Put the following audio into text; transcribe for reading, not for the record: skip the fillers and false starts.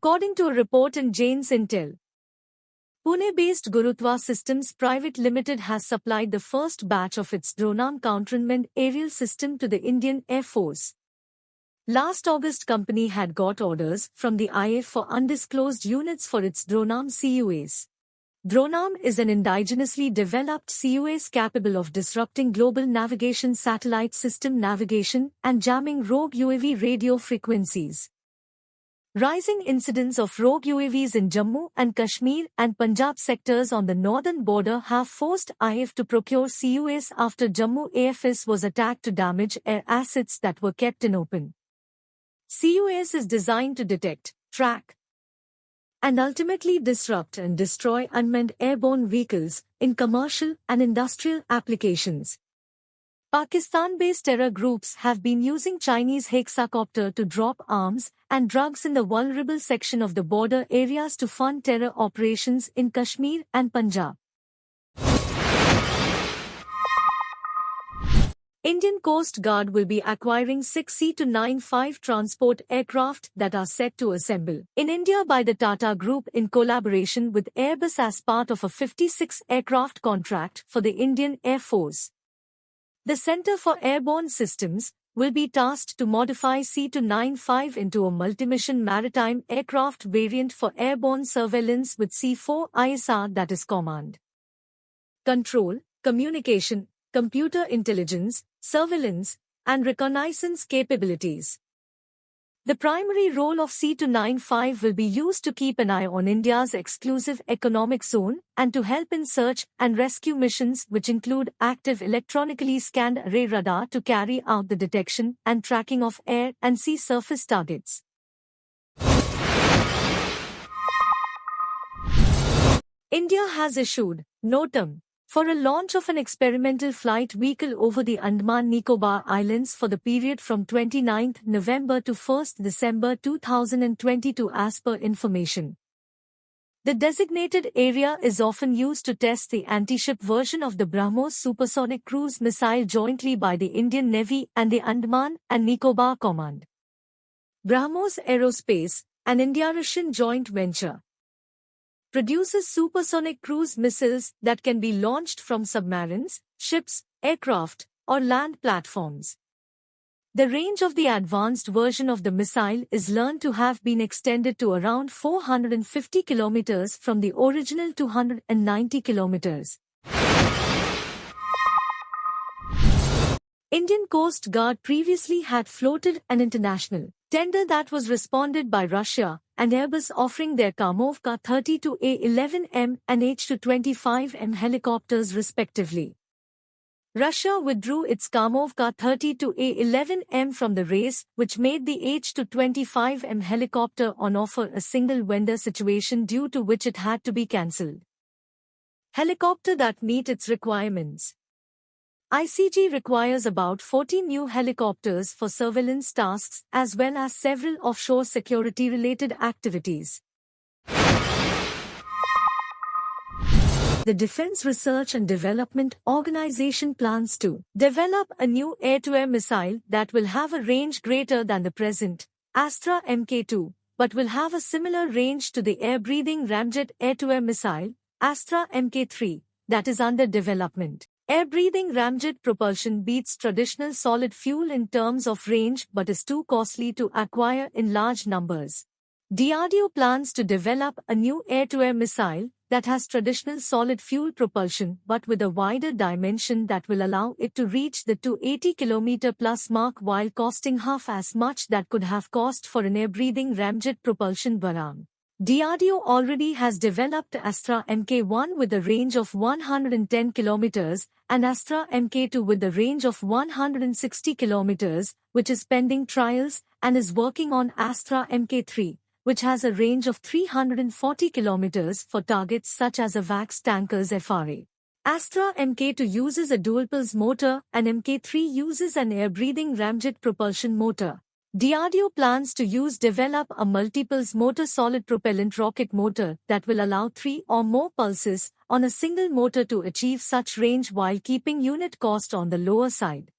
according to a report in Jane's Intel. Pune-based Gurutva Systems Private Limited has supplied the first batch of its drone counter-unmanned aerial system to the Indian Air Force. Last August, company had got orders from the IF for undisclosed units for its DroneArm CUAS. DroneArm is an indigenously developed CUAS capable of disrupting global navigation satellite system navigation and jamming rogue UAV radio frequencies. Rising incidents of rogue UAVs in Jammu and Kashmir and Punjab sectors on the northern border have forced IF to procure CUAS after Jammu AFS was attacked to damage air assets that were kept in open. CUAS is designed to detect, track, and ultimately disrupt and destroy unmanned airborne vehicles in commercial and industrial applications. Pakistan-based terror groups have been using Chinese hexacopter to drop arms and drugs in the vulnerable section of the border areas to fund terror operations in Kashmir and Punjab. Indian Coast Guard will be acquiring 6 C-295 transport aircraft that are set to assemble in India by the Tata Group in collaboration with Airbus as part of a 56-aircraft contract for the Indian Air Force. The Centre for Airborne Systems will be tasked to modify C-295 into a multi-mission maritime aircraft variant for airborne surveillance with C4ISR, that is command, control, communication, computer intelligence, surveillance, and reconnaissance capabilities. The primary role of C-295 will be used to keep an eye on India's exclusive economic zone and to help in search and rescue missions, which include active electronically scanned array radar to carry out the detection and tracking of air and sea surface targets. India has issued NOTAM for a launch of an experimental flight vehicle over the Andaman-Nicobar Islands for the period from 29 November to 1 December 2022 as per information. The designated area is often used to test the anti-ship version of the BrahMos supersonic cruise missile jointly by the Indian Navy and the Andaman and Nicobar Command. BrahMos Aerospace, an India-Russian joint venture, produces supersonic cruise missiles that can be launched from submarines, ships, aircraft, or land platforms. The range of the advanced version of the missile is learned to have been extended to around 450 kilometers from the original 290 kilometers. Indian Coast Guard previously had floated an international tender that was responded by Russia and Airbus offering their Karmovka 32A11M and H-225M helicopters respectively. Russia withdrew its Karmovka 32A11M from the race, which made the H-225M helicopter on offer a single vendor situation, due to which it had to be cancelled. Helicopter that meet its requirements. ICG requires about 40 new helicopters for surveillance tasks as well as several offshore security-related activities. The Defense Research and Development Organization plans to develop a new air-to-air missile that will have a range greater than the present Astra Mk2, but will have a similar range to the air-breathing ramjet air-to-air missile, Astra Mk3, that is under development. Air-breathing ramjet propulsion beats traditional solid fuel in terms of range but is too costly to acquire in large numbers. DRDO plans to develop a new air-to-air missile that has traditional solid fuel propulsion but with a wider dimension that will allow it to reach the 280 km plus mark while costing half as much that could have cost for an air-breathing ramjet propulsion barrage. DRDO already has developed Astra Mk1 with a range of 110 km and Astra Mk2 with a range of 160 km, which is pending trials, and is working on Astra Mk3, which has a range of 340 km for targets such as AWACS tankers FRA. Astra Mk2 uses a dual-pulse motor and Mk3 uses an air-breathing ramjet propulsion motor. DRDO plans to develop a multi-pulse motor solid propellant rocket motor that will allow 3 or more pulses on a single motor to achieve such range while keeping unit cost on the lower side.